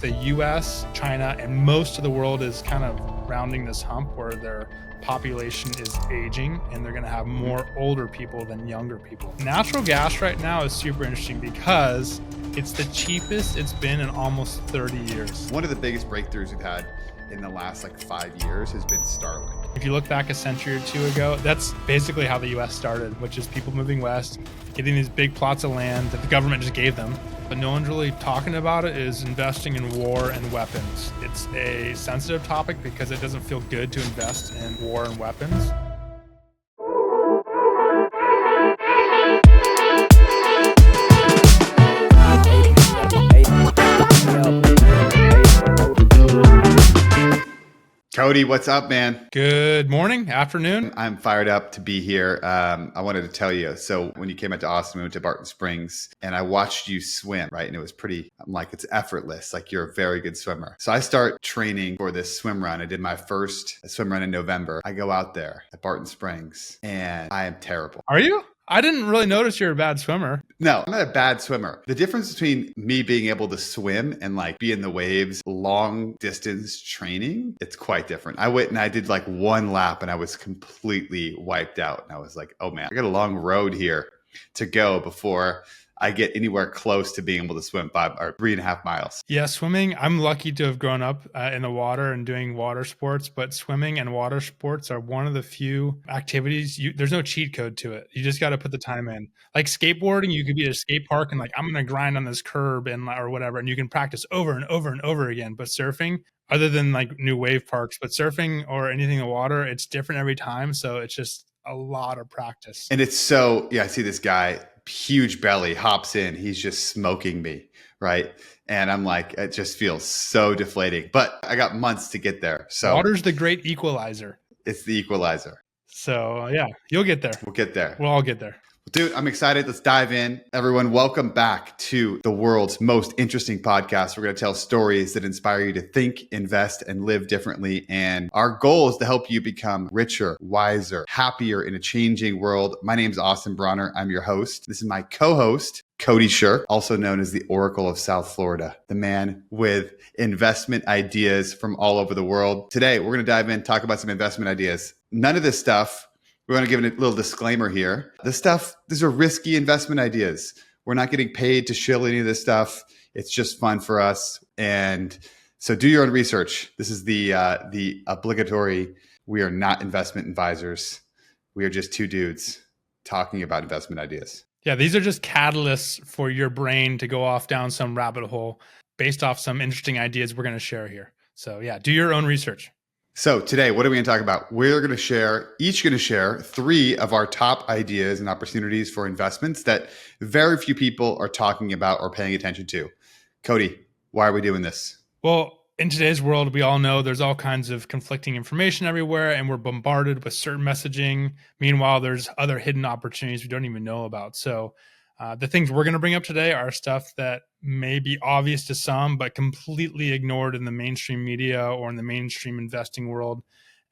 the US, China, and most of the world is kind of rounding this hump where their population is aging and they're going to have more older people than younger people. Natural gas right now is super interesting because it's the cheapest it's been in almost 30 years. One of the biggest breakthroughs we've had in the last 5 years has been Starlink. If you look back a century or two ago, that's basically how the US started, which is people moving west, getting these big plots of land that the government just gave them. But no one's really talking about it is investing in war and weapons. It's a sensitive topic because it doesn't feel good to invest in war and weapons. Cody, what's up, man? Good morning, afternoon. I'm fired up to be here. I wanted to tell you. So when you came out to Austin, we went to Barton Springs and I watched you swim, right? And it was I'm like, it's effortless. Like you're a very good swimmer. So I start training for this swim run. I did my first swim run in November. I go out there at Barton Springs and I am terrible. Are you? I didn't really notice you're a bad swimmer. No, I'm not a bad swimmer. The difference between me being able to swim and be in the waves, long distance training, it's quite different. I went and I did one lap and I was completely wiped out. And I was like, oh man, I got a long road here to go before I get anywhere close to being able to swim 3.5 miles. Yeah, swimming, I'm lucky to have grown up in the water and doing water sports, but swimming and water sports are one of the few activities, there's no cheat code to it. You just got to put the time in. Like skateboarding, you could be at a skate park and I'm going to grind on this curb or whatever, and you can practice over and over and over again. But surfing, other than new wave parks, but surfing or anything in the water, it's different every time. So it's just a lot of practice. And it's I see this guy, huge belly, hops in, he's just smoking me, right? And I'm like, it just feels so deflating, but I got months to get there. So water's the great equalizer. It's the equalizer. So yeah, you'll get there. We'll get there. We'll all get there. Dude, I'm excited. Let's dive in. Everyone, welcome back to the world's most interesting podcast. We're going to tell stories that inspire you to think, invest, and live differently. And our goal is to help you become richer, wiser, happier in a changing world. My name is Austin Bronner. I'm your host. This is my co-host, Cody Shirk, also known as the Oracle of South Florida, the man with investment ideas from all over the world. Today, we're going to dive in, talk about some investment ideas. None of this stuff, we're going to give a little disclaimer here. These are risky investment ideas. We're not getting paid to shill any of this stuff. It's just fun for us. And so do your own research. This is the obligatory. We are not investment advisors. We are just two dudes talking about investment ideas. Yeah, these are just catalysts for your brain to go off down some rabbit hole based off some interesting ideas we're going to share here. So yeah, do your own research. So today, what are we going to talk about? We're going to share 3 of our top ideas and opportunities for investments that very few people are talking about or paying attention to. Cody, why are we doing this? Well, in today's world, we all know there's all kinds of conflicting information everywhere, and we're bombarded with certain messaging. Meanwhile, there's other hidden opportunities we don't even know about. So the things we're going to bring up today are stuff that may be obvious to some, but completely ignored in the mainstream media or in the mainstream investing world.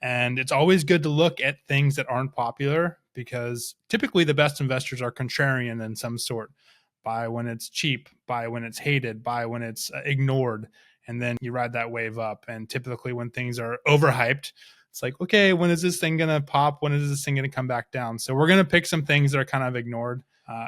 And it's always good to look at things that aren't popular because typically the best investors are contrarian in some sort. Buy when it's cheap, buy when it's hated, buy when it's ignored. And then you ride that wave up. And typically when things are overhyped, it's like, okay, when is this thing going to pop? When is this thing going to come back down? So we're going to pick some things that are kind of ignored.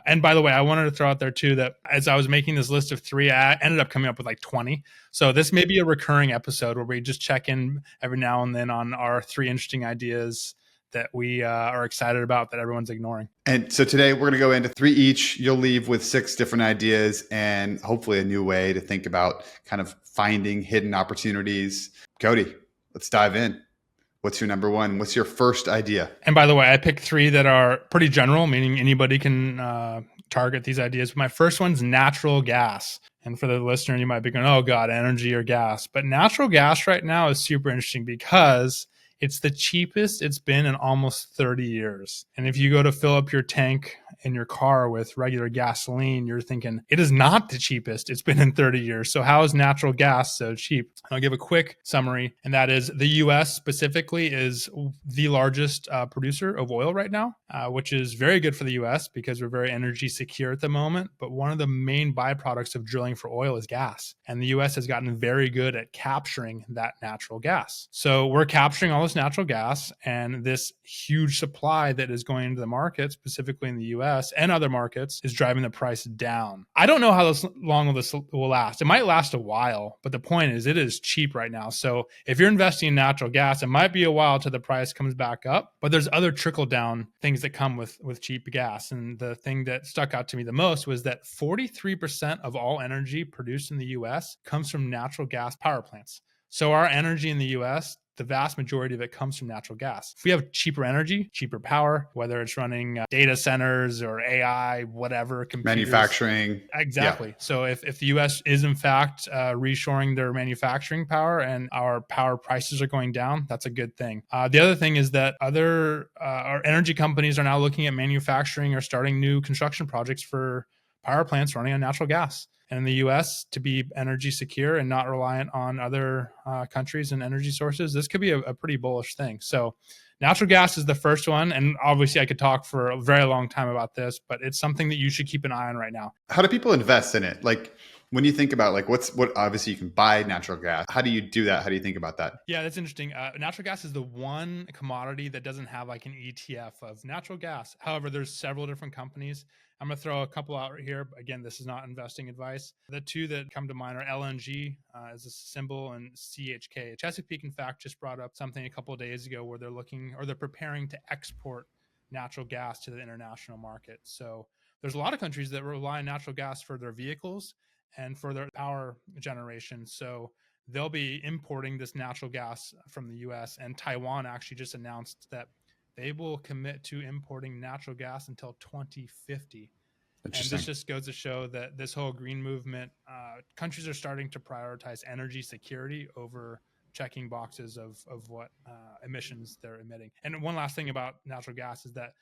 And by the way, I wanted to throw out there too that as I was making this list of 3, I ended up coming up with 20. So this may be a recurring episode where we just check in every now and then on our 3 interesting ideas that we are excited about that everyone's ignoring. And so today we're going to go into 3 each. You'll leave with 6 different ideas and hopefully a new way to think about kind of finding hidden opportunities. Cody, let's dive in. What's your number 1? What's your first idea? And by the way, I picked 3 that are pretty general, meaning anybody can target these ideas. My first one's natural gas. And for the listener, you might be going, oh God, energy or gas. But natural gas right now is super interesting because it's the cheapest it's been in almost 30 years. And if you go to fill up your tank in your car with regular gasoline, you're thinking it is not the cheapest it's been in 30 years. So how is natural gas so cheap? I'll give a quick summary, and that is the US specifically is the largest producer of oil right now, which is very good for the US because we're very energy secure at the moment. But one of the main byproducts of drilling for oil is gas. And the US has gotten very good at capturing that natural gas. So we're capturing all this natural gas, and this huge supply that is going into the market, specifically in the US and other markets, is driving the price down. I don't know how long this will last. It might last a while, but the point is it is cheap right now. So if you're investing in natural gas, it might be a while till the price comes back up, but there's other trickle down things that come with cheap gas. And the thing that stuck out to me the most was that 43% of all energy produced in the US comes from natural gas power plants. So our energy in the US, the vast majority of it comes from natural gas. If we have cheaper energy, cheaper power, whether it's running data centers or AI, whatever, computers. Manufacturing. Exactly. Yeah. So if the US is in fact reshoring their manufacturing power and our power prices are going down, that's a good thing. The other thing is that our energy companies are now looking at manufacturing or starting new construction projects for power plants running on natural gas. And in the US, to be energy secure and not reliant on other countries and energy sources, this could be a pretty bullish thing. So natural gas is the first one. And obviously I could talk for a very long time about this, but it's something that you should keep an eye on right now. How do people invest in it? Like when you think about what obviously you can buy natural gas. How do you do that? How do you think about that? Yeah, that's interesting. Natural gas is the one commodity that doesn't have like an ETF of natural gas. However, there's several different companies. I'm going to throw a couple out here. Again, this is not investing advice. The two that come to mind are LNG as a symbol and CHK. Chesapeake, in fact, just brought up something a couple of days ago where they're preparing to export natural gas to the international market. So there's a lot of countries that rely on natural gas for their vehicles and for their power generation. So they'll be importing this natural gas from the US, and Taiwan actually just announced that they will commit to importing natural gas until 2050. And this just goes to show that this whole green movement, countries are starting to prioritize energy security over checking boxes of what emissions they're emitting. And one last thing about natural gas is that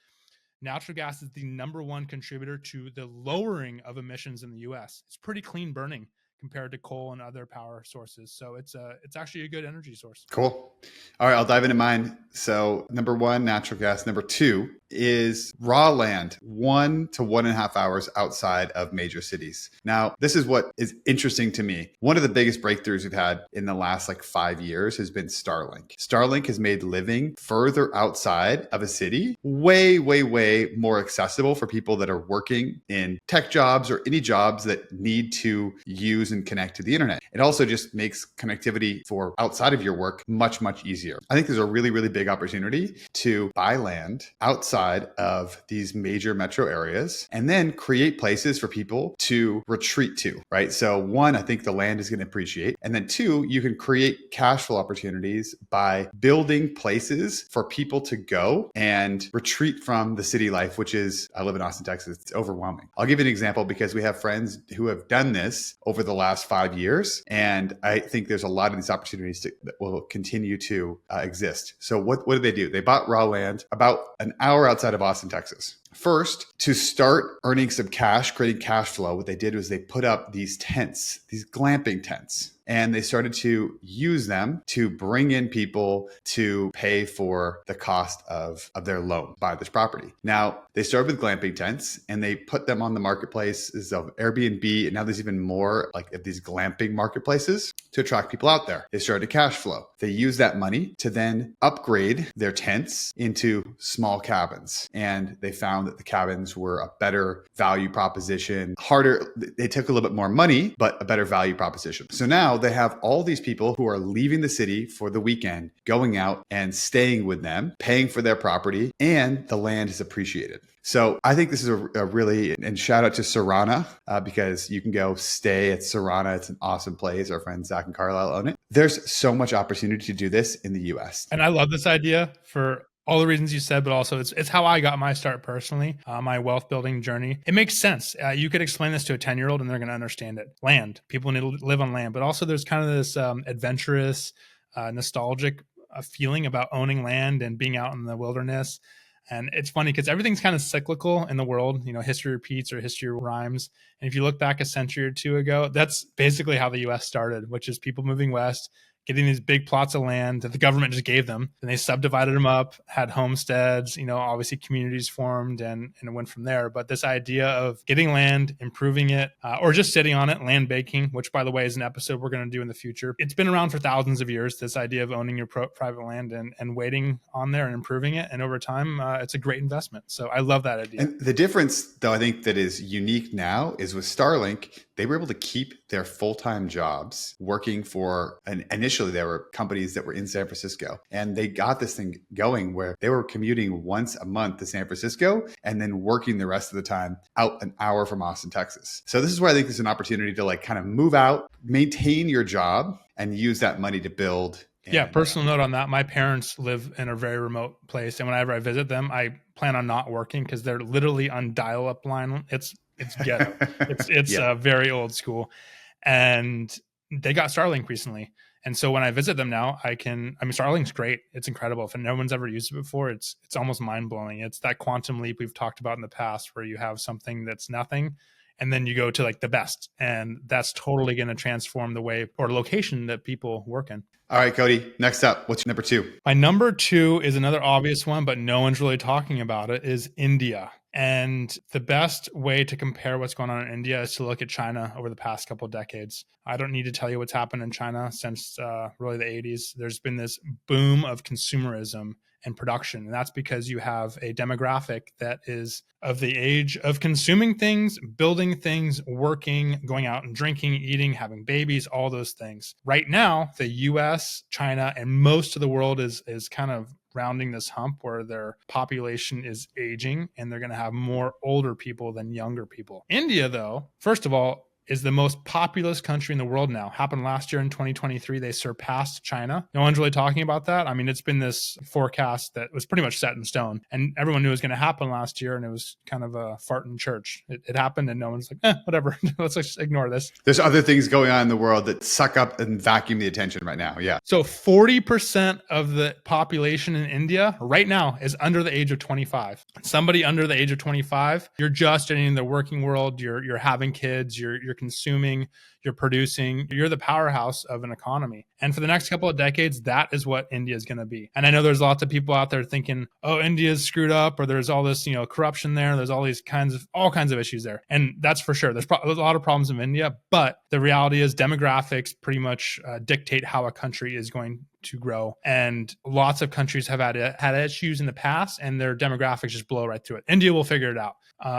natural gas is the number one contributor to the lowering of emissions in the US. It's pretty clean burning compared to coal and other power sources. So it's actually a good energy source. Cool. All right, I'll dive into mine. So number one, natural gas. Number two is raw land, 1 to 1.5 hours outside of major cities. Now, this is what is interesting to me. One of the biggest breakthroughs we've had in the last 5 years has been Starlink. Starlink has made living further outside of a city way, way, way more accessible for people that are working in tech jobs or any jobs that need to use and connect to the internet. It also just makes connectivity for outside of your work much, much easier. I think there's a really, really big opportunity to buy land outside of these major metro areas and then create places for people to retreat to, right? So one, I think the land is going to appreciate. And then two, you can create cash flow opportunities by building places for people to go and retreat from the city life, which is, I live in Austin, Texas. It's overwhelming. I'll give you an example because we have friends who have done this over the last 5 years. And I think there's a lot of these opportunities that will continue to exist. So what did they do? They bought raw land about an hour outside of Austin, Texas. First, to start earning some cash, creating cash flow, what they did was they put up these tents, these glamping tents. And they started to use them to bring in people to pay for the cost of their loan, buy this property. Now, they started with glamping tents and they put them on the marketplaces of Airbnb. And now there's even more of these glamping marketplaces to attract people out there. They started to cash flow. They use that money to then upgrade their tents into small cabins. And they found that the cabins were a better value proposition, harder. They took a little bit more money, but a better value proposition. So now they have all these people who are leaving the city for the weekend, going out and staying with them, paying for their property, and the land is appreciated. So I think this is a really, and shout out to Serrana because you can go stay at Serrana. It's an awesome place. Our friends Zach and Carlisle own it. There's so much opportunity to do this in the US. And I love this idea for all the reasons you said, but also it's how I got my start personally, my wealth building journey. It makes sense. You could explain this to a 10-year-old and they're going to understand it. Land, people need to live on land, but also there's kind of this adventurous, nostalgic feeling about owning land and being out in the wilderness. And it's funny because everything's kind of cyclical in the world. History repeats or history rhymes. And if you look back a century or two ago, that's basically how the US started, which is people moving west, getting these big plots of land that the government just gave them. And they subdivided them up, had homesteads, obviously communities formed and it went from there. But this idea of getting land, improving it, or just sitting on it, land banking, which by the way is an episode we're going to do in the future. It's been around for thousands of years, this idea of owning your private land and waiting on there and improving it. And over time, it's a great investment. So I love that idea. And the difference, though, I think that is unique now is with Starlink, they were able to keep their full-time jobs working for, and initially there were companies that were in San Francisco, and they got this thing going where they were commuting once a month to San Francisco and then working the rest of the time out an hour from Austin, Texas. So this is where I think there's an opportunity to kind of move out, maintain your job, and use that money to build. Yeah, personal note on that. My parents live in a very remote place, and whenever I visit them, I plan on not working because they're literally on dial-up line. It's ghetto. It's very old school, and they got Starlink recently. And so when I visit them now, Starlink's great. It's incredible. If no one's ever used it before, it's almost mind blowing. It's that quantum leap we've talked about in the past, where you have something that's nothing, and then you go to the best, and that's totally going to transform the way or location that people work in. All right, Cody, next up, what's your number 2? My number 2 is another obvious one, but no one's really talking about it, is India. And the best way to compare what's going on in India is to look at China over the past couple of decades. I don't need to tell you what's happened in China since really the 80s. There's been this boom of consumerism and production. And that's because you have a demographic that is of the age of consuming things, building things, working, going out and drinking, eating, having babies, all those things. Right now, the US, China, and most of the world is kind of rounding this hump where their population is aging and they're going to have more older people than younger people. India, though, first of all, is the most populous country in the world now. Happened last year in 2023. They surpassed China. No one's really talking about that. I mean, it's been this forecast that was pretty much set in stone. And everyone knew it was going to happen last year. And it was kind of a fart in church. It happened and no one's like, whatever. Let's just ignore this. There's other things going on in the world that suck up and vacuum the attention right now. Yeah. So 40% of the population in India right now is under the age of 25. Somebody under the age of 25, you're just entering the working world. You're having kids. You're consuming, you're producing, you're the powerhouse of an economy. And for the next couple of decades, that is what India is going to be. And I know there's lots of people out there thinking, oh, India's screwed up, or there's all this, corruption there. There's all kinds of issues there. And that's for sure. There's a lot of problems in India, but the reality is demographics pretty much dictate how a country is going to grow. And lots of countries have had issues in the past and their demographics just blow right through it. India will figure it out.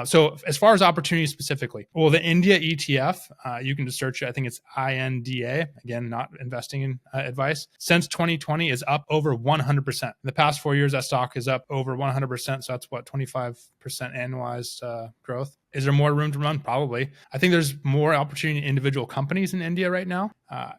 So as far as opportunities specifically, well, the India ETF, you can just search it. I think it's INDA. Again, not investing in advice. Since 2020 is up over 100%. In the past 4 years, that stock is up over 100%. So that's what, 25% annualized growth. Is there more room to run? Probably. I think there's more opportunity in individual companies in India right now.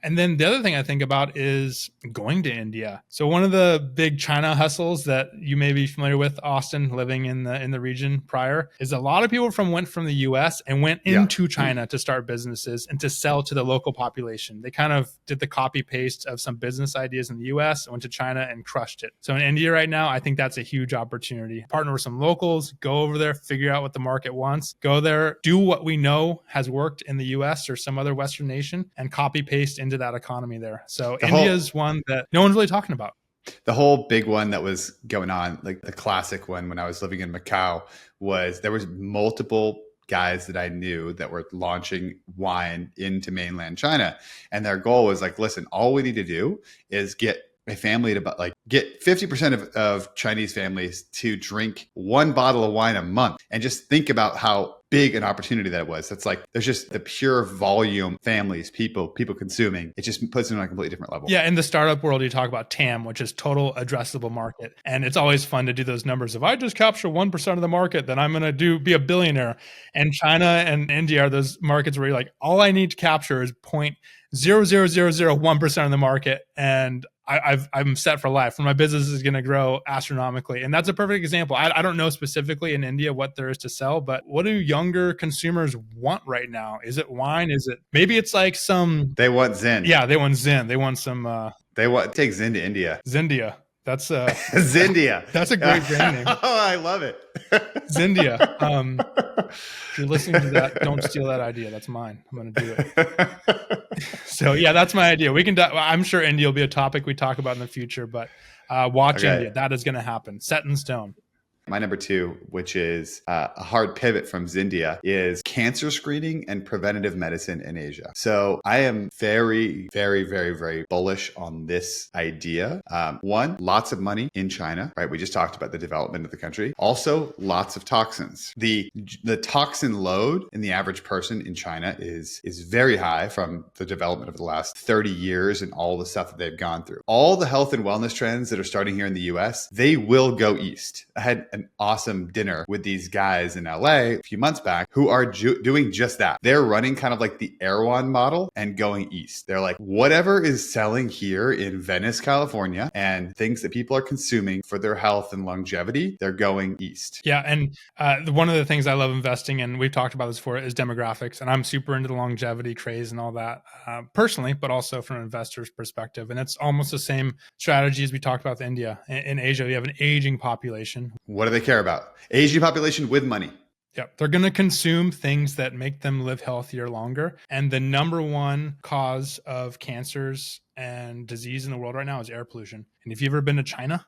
And then the other thing I think about is going to India. So one of the big China hustles that you may be familiar with, Austin, living in the region prior, is a lot of people went from the US and went into China to start businesses and to sell to the local population. They kind of did the copy paste of some business ideas in the US, went to China and crushed it. So in India right now, I think that's a huge opportunity. Partner with some locals, go over there, figure out what the market wants, go there, do what we know has worked in the US or some other Western nation, and copy paste into that economy there. So India is one that no one's really talking about. The whole big one that was going on, like the classic one when I was living in Macau, was there was multiple guys that I knew that were launching wine into mainland China. And their goal was listen, all we need to do is get a family to get 50% of Chinese families to drink one bottle of wine a month. And just think about how big an opportunity that was. That's there's just the pure volume, families, people consuming. It just puts it on a completely different level. Yeah. In the startup world, you talk about TAM, which is total addressable market. And it's always fun to do those numbers. If I just capture 1% of the market, then I'm going to be a billionaire. And China and India are those markets where you're all I need to capture is 0.00001% of the market. And I'm set for life. My business is going to grow astronomically. And that's a perfect example. I don't know specifically in India what there is to sell, but what do younger consumers want right now? Is it wine? Maybe it's they want Zen. Yeah, they want Zen. They want some. Take Zen to India. Zendia. That's Zindia. that's a great brand name. Oh, I love it. Zindia. If you're listening to that, don't steal that idea. That's mine. I'm going to do it. So yeah, that's my idea. We can. I'm sure India will be a topic we talk about in the future, but watch Okay. India. That is going to happen. Set in stone. My number 2, which is a hard pivot from Zindia, is cancer screening and preventative medicine in Asia. So I am very, very, very, very bullish on this idea. One, lots of money in China, right? We just talked about the development of the country. Also, lots of toxins. The toxin load in the average person in China is very high from the development of the last 30 years and all the stuff that they've gone through. All the health and wellness trends that are starting here in the US, they will go east. I had an awesome dinner with these guys in LA a few months back who are doing just that. They're running kind of like the Erewhon model and going east. They're like, whatever is selling here in Venice, California, and things that people are consuming for their health and longevity, they're going east. Yeah. And one of the things I love investing in, we've talked about this before, is demographics. And I'm super into the longevity craze and all that personally, but also from an investor's perspective. And it's almost the same strategy as we talked about with India. In Asia, we have an aging population. What do they care about? Aging population with money. Yep. They're going to consume things that make them live healthier longer. And the number one cause of cancers and disease in the world right now is air pollution. And if you've ever been to China,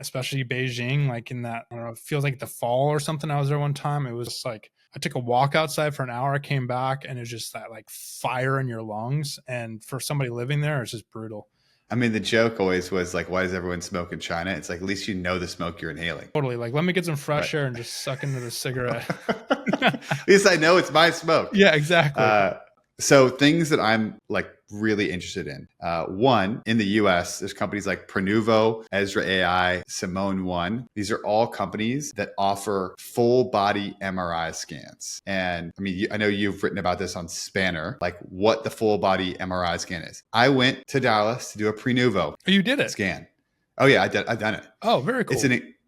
especially Beijing, like in that, I don't know, it feels like the fall or something. I was there one time. It was like, I took a walk outside for an hour. I came back and it was just that like fire in your lungs. And for somebody living there, it's just brutal. I mean, the joke always was like, why does everyone smoke in China? It's like, at least you know the smoke you're inhaling. Totally. Like, let me get some fresh air and just suck into the cigarette. At least I know it's my smoke. Yeah, exactly. So things that I'm like really interested in. One, in the US, there's companies like Prenuvo, Ezra AI, Simone One. These are all companies that offer full body MRI scans. And I mean, I know you've written about this on Spanner, like what the full body MRI scan is. I went to Dallas to do a Prenuvo You did it? scan. Oh yeah, I've done it. Oh, very cool.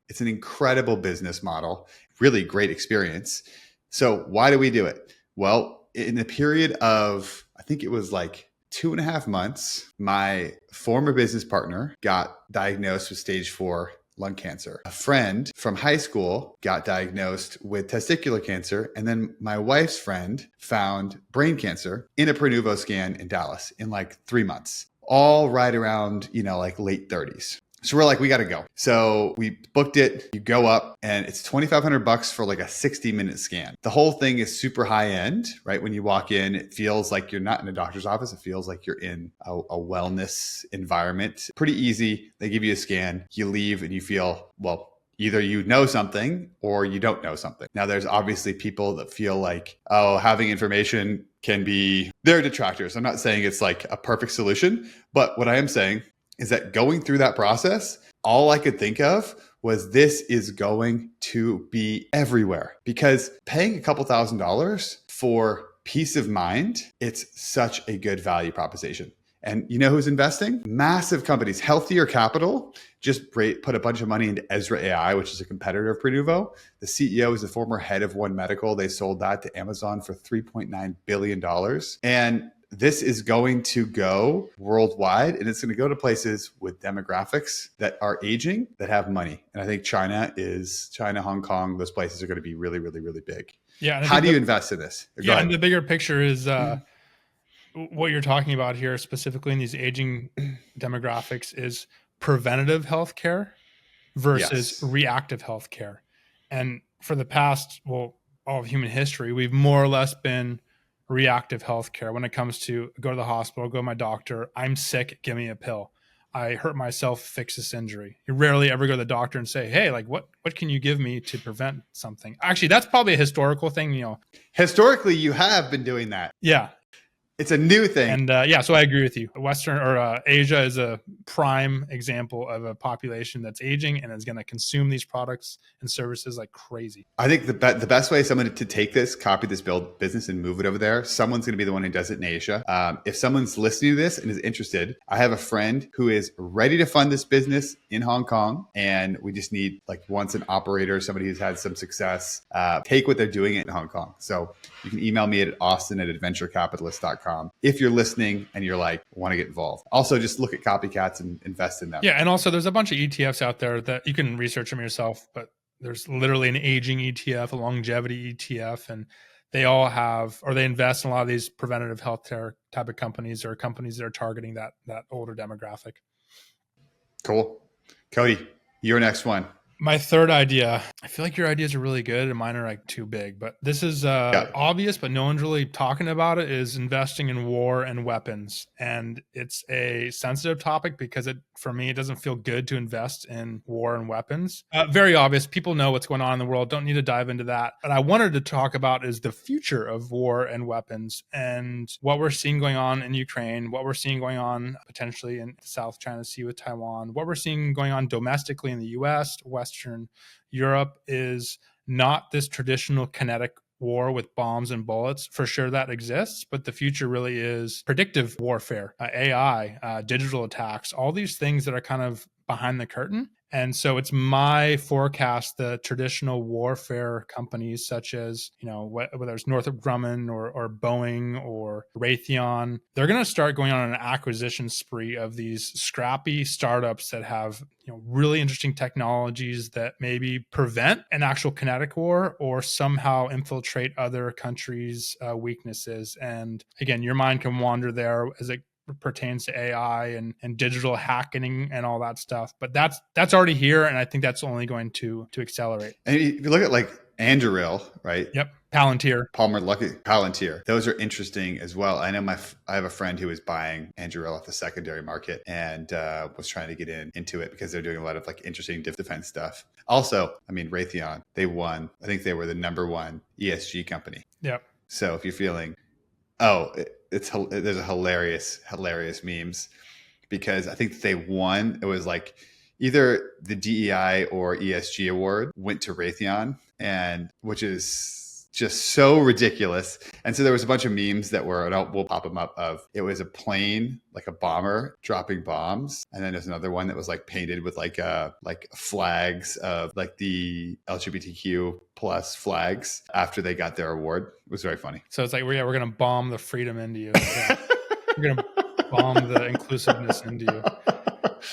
It's an incredible business model, really great experience. So why do we do it? Well, in the period of, I think it was like 2.5 months, my former business partner got diagnosed with stage 4 lung cancer. A friend from high school got diagnosed with testicular cancer. And then my wife's friend found brain cancer in a Prenuvo scan in Dallas in like 3 months, all right around, like late 30s. So we're like, we got to go. So we booked it. You go up and it's $2,500 for like a 60-minute scan. The whole thing is super high end, right? When you walk in, it feels like you're not in a doctor's office. It feels like you're in a wellness environment. Pretty easy. They give you a scan, you leave and you feel, well, either you know something or you don't know something. Now, there's obviously people that feel like, oh, having information can be, they're detractors. I'm not saying it's like a perfect solution, but what I am saying is that going through that process, all I could think of was this is going to be everywhere, because paying a couple $1,000s for peace of mind, it's such a good value proposition. And you know who's investing? Massive companies. Healthier Capital just put a bunch of money into Ezra AI, which is a competitor of Prenuvo. The CEO is the former head of One Medical. They sold that to Amazon for $3.9 billion. And this is going to go worldwide, and it's going to go to places with demographics that are aging, that have money. And I think China, Hong Kong, those places are going to be really, really, really big. Yeah. How do you invest in this? Yeah. And the bigger picture is what you're talking about here, specifically in these aging demographics, is preventative healthcare versus reactive healthcare. And for the past, all of human history, we've more or less been reactive healthcare when it comes to go to the hospital, go to my doctor, I'm sick, give me a pill. I hurt myself, fix this injury. You rarely ever go to the doctor and say, hey, like what can you give me to prevent something? Actually, that's probably a historical thing, Historically, you have been doing that. Yeah. It's a new thing. And so I agree with you. Western or Asia is a prime example of a population that's aging and is going to consume these products and services like crazy. I think the best way someone to take this, copy this business and move it over there, someone's going to be the one who does it in Asia. If someone's listening to this and is interested, I have a friend who is ready to fund this business in Hong Kong. And we just need once an operator, somebody who's had some success, take what they're doing in Hong Kong. So you can email me at austin@adventurecapitalist.com. downright.com if you're listening and you're like, want to get involved. Also, just look at copycats and invest in them. Yeah. And also there's a bunch of ETFs out there that you can research them yourself, but there's literally an aging ETF, a longevity ETF, and they all have, or they invest in a lot of these preventative healthcare type of companies or companies that are targeting that older demographic. Cool. Cody, your next one. My third idea, I feel like your ideas are really good and mine are like too big, but this is obvious, but no one's really talking about it, is investing in war and weapons. And it's a sensitive topic because for me, it doesn't feel good to invest in war and weapons. Very obvious. People know what's going on in the world. Don't need to dive into that. But I wanted to talk about is the future of war and weapons and what we're seeing going on in Ukraine, what we're seeing going on potentially in the South China Sea with Taiwan, what we're seeing going on domestically in the US, Western Europe is not this traditional kinetic war with bombs and bullets. For sure that exists, but the future really is predictive warfare, AI, digital attacks, all these things that are kind of behind the curtain. And so it's my forecast the traditional warfare companies such as, whether it's Northrop Grumman or Boeing or Raytheon, they're going to start going on an acquisition spree of these scrappy startups that have, really interesting technologies that maybe prevent an actual kinetic war or somehow infiltrate other countries' weaknesses. And again, your mind can wander there as it pertains to AI and digital hacking and all that stuff. But that's already here. And I think that's only going to accelerate. And if you look at like Anduril, right? Yep. Palantir. Palmer Luckey, Palantir. Those are interesting as well. I know I have a friend who was buying Anduril off the secondary market and was trying to get into it because they're doing a lot of like interesting defense stuff. Also, Raytheon, they won. I think they were the number one ESG company. Yep. So if you're feeling, there's a hilarious memes because I think they won. It was like either the DEI or ESG award went to Raytheon, and which is just so ridiculous. And so there was a bunch of memes that were, and we'll pop them up, of it was a plane, like a bomber dropping bombs. And then there's another one that was like painted with like flags of like the LGBTQ plus flags after they got their award. It was very funny. So it's like, we're going to bomb the freedom into you. Yeah. We're going to bomb the inclusiveness into you.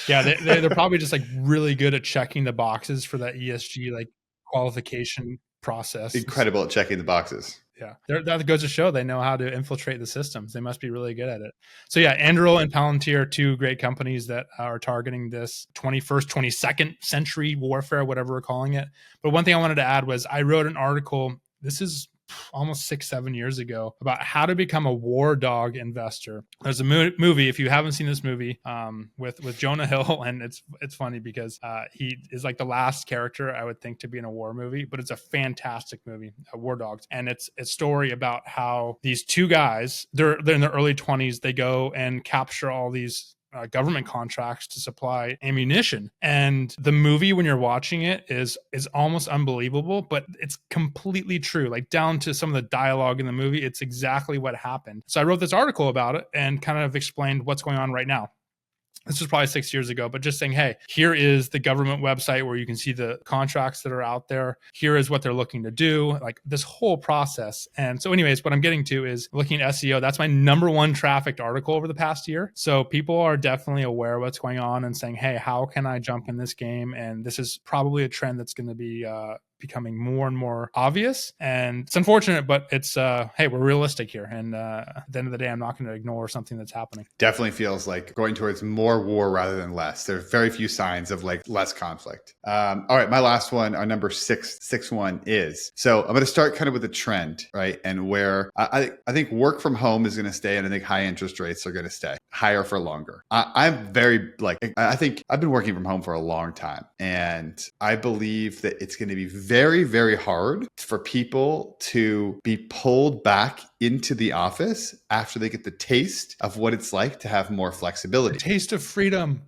Yeah. They're probably just like really good at checking the boxes for that ESG like qualification process. Incredible at checking the boxes. Yeah. That goes to show they know how to infiltrate the systems. They must be really good at it. So yeah, Anduril and Palantir, two great companies that are targeting this 21st, 22nd century warfare, whatever we're calling it. But one thing I wanted to add was I wrote an article, this is almost 6-7 years ago, about how to become a war dog investor. There's a movie, if you haven't seen this movie, with Jonah Hill, and it's funny because he is like the last character I would think to be in a war movie, but it's a fantastic movie, War Dogs, and it's a story about how these two guys, they're in their early 20s, they go and capture all these government contracts to supply ammunition. And the movie, when you're watching it, is almost unbelievable, but it's completely true. Like down to some of the dialogue in the movie, it's exactly what happened. So I wrote this article about it and kind of explained what's going on right now. This was probably 6 years ago, but just saying, hey, here is the government website where you can see the contracts that are out there. Here is what they're looking to do, like this whole process. And so anyways, what I'm getting to is looking at SEO. That's my number one trafficked article over the past year. So people are definitely aware of what's going on and saying, hey, how can I jump in this game? And this is probably a trend that's going to be becoming more and more obvious. And it's unfortunate, but it's, hey, we're realistic here. And at the end of the day, I'm not going to ignore something that's happening. Definitely feels like going towards more war rather than less. There are very few signs of like less conflict. All right, my last one, our number six one is, so I'm going to start kind of with a trend, right? And where I think work from home is going to stay, and I think high interest rates are going to stay higher for longer. I'm very I think I've been working from home for a long time, and I believe that it's going to be very, very hard for people to be pulled back into the office after they get the taste of what it's like to have more flexibility. The taste of freedom.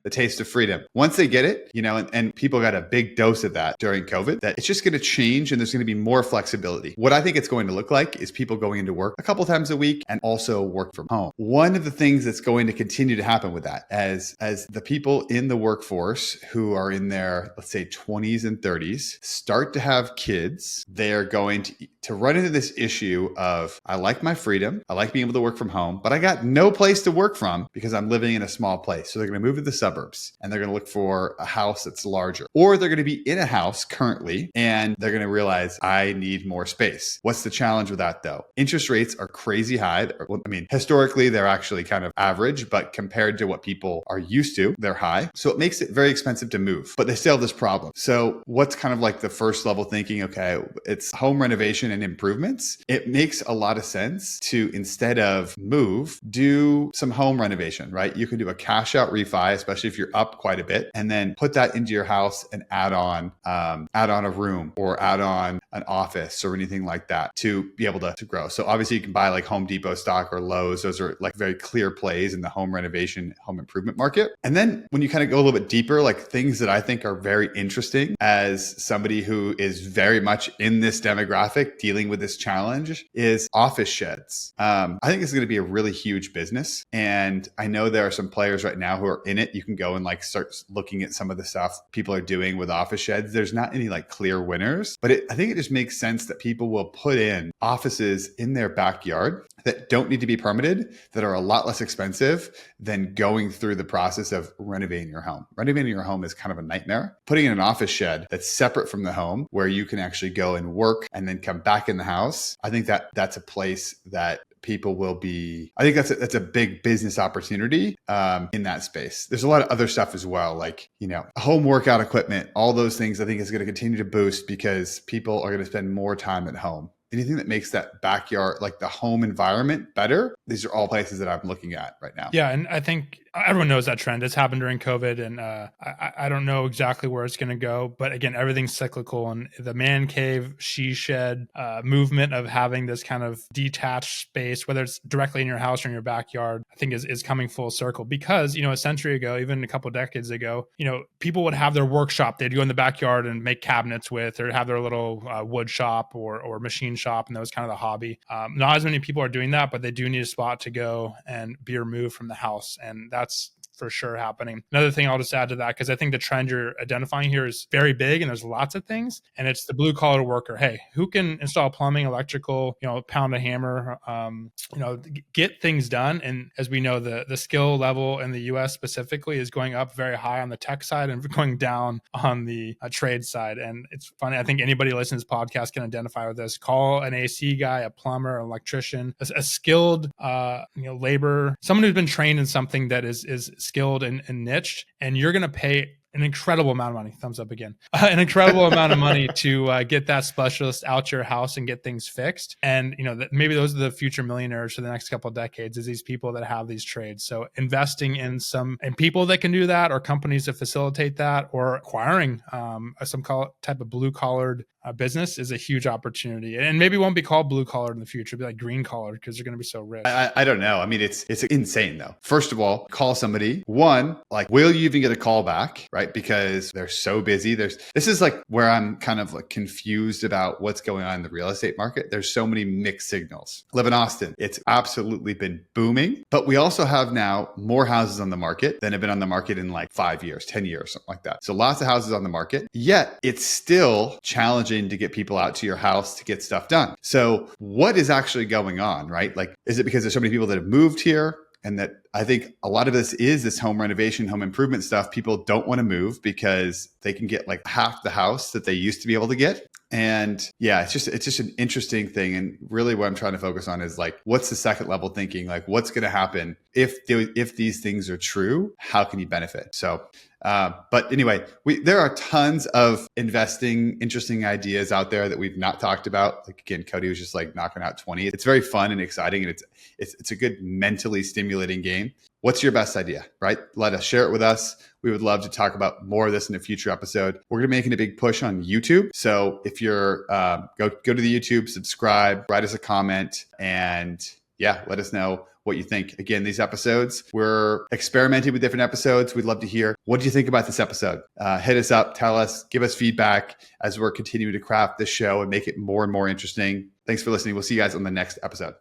The taste of freedom. Once they get it, and people got a big dose of that during COVID, that it's just going to change and there's going to be more flexibility. What I think it's going to look like is people going into work a couple times a week and also work from home. One of the things that's going to continue to happen with that, as the people in the workforce who are in their, let's say, 20s and 30s start to have kids, they're going to run into this issue of, I like my freedom. I like being able to work from home, but I got no place to work from because I'm living in a small place. So they're going to move to the suburbs and they're going to look for a house that's larger, or they're going to be in a house currently and they're going to realize I need more space. What's the challenge with that though? Interest rates are crazy high. I mean, historically, they're actually kind of average, but compared to what people are used to, they're high. So it makes it very expensive to move, but they still have this problem. So what's kind of like the first level thinking? Okay, it's home renovation and improvements. It makes a lot of sense to, instead of move, do some home renovation, right? You can do a cash out refi, especially if you're up quite a bit, and then put that into your house and add on a room or add on an office or anything like that to be able to grow. So obviously you can buy like Home Depot stock or Lowe's. Those are like very clear plays in the home renovation, home improvement market. And then when you kind of go a little bit deeper, like things that I think are very interesting as somebody who is very much in this demographic dealing with this challenge is office sheds. I think this is going to be a really huge business. And I know there are some players right now who are in it. You can go and like start looking at some of the stuff people are doing with office sheds. There's not any like clear winners, but I think it just makes sense that people will put in offices in their backyard that don't need to be permitted, that are a lot less expensive than going through the process of renovating your home. Renovating your home is kind of a nightmare. Putting in an office shed that's separate from the home where you can actually go and work and then come back in the house, I think that that's a place that people will be, I think that's a big business opportunity in that space. There's a lot of other stuff as well, like, home workout equipment, all those things I think is going to continue to boost because people are going to spend more time at home. Anything that makes that backyard, like the home environment better, these are all places that I'm looking at right now. Yeah. And I think everyone knows that trend. It's happened during COVID, and I don't know exactly where it's going to go. But again, everything's cyclical, and the man cave, she shed movement of having this kind of detached space, whether it's directly in your house or in your backyard, I think is coming full circle. Because a century ago, even a couple of decades ago, people would have their workshop. They'd go in the backyard and make cabinets with, or have their little wood shop or machine shop, and that was kind of the hobby. Not as many people are doing that, but they do need a spot to go and be removed from the house, and that's for sure happening. Another thing I'll just add to that, because I think the trend you're identifying here is very big and there's lots of things, and it's the blue collar worker. Hey, who can install plumbing, electrical, pound a hammer, get things done. And as we know, the skill level in the US specifically is going up very high on the tech side and going down on the trade side. And it's funny, I think anybody listening to this podcast can identify with this. Call an AC guy, a plumber, an electrician, a skilled labor, someone who's been trained in something that is skilled and niched, and you're going to pay an incredible amount of money. Thumbs up again. An incredible amount of money to get that specialist out your house and get things fixed. And maybe those are the future millionaires for the next couple of decades, is these people that have these trades. So investing in people that can do that, or companies that facilitate that, or acquiring some type of blue collared business is a huge opportunity. And maybe it won't be called blue collar in the future, it'll be like green collar, because they're going to be so rich. I don't know. I mean, it's insane though. First of all, call somebody. One, like, will you even get a call back? Right? Because they're so busy. This is like where I'm kind of like confused about what's going on in the real estate market. There's so many mixed signals. Live in Austin. It's absolutely been booming, but we also have now more houses on the market than have been on the market in like 5 years, 10 years, something like that. So lots of houses on the market, yet it's still challenging to get people out to your house to get stuff done. So what is actually going on, right? Like, is it because there's so many people that have moved here? And that I think a lot of this is this home renovation, home improvement stuff. People don't want to move because they can get like half the house that they used to be able to get. And yeah, it's just an interesting thing. And really what I'm trying to focus on is like, what's the second level thinking? Like, what's going to happen if these things are true? How can you benefit? So, but anyway, there are tons of interesting ideas out there that we've not talked about. Like, again, Cody was just like knocking out 20. It's very fun and exciting, and it's a good mentally stimulating game. What's your best idea, right? Let us share it with us. We would love to talk about more of this in a future episode. We're going to be making a big push on YouTube. So if you're, go to the YouTube, subscribe, write us a comment, and yeah, let us know what you think. Again, these episodes, we're experimenting with different episodes. We'd love to hear, what do you think about this episode? Hit us up, tell us, give us feedback as we're continuing to craft this show and make it more and more interesting. Thanks for listening. We'll see you guys on the next episode.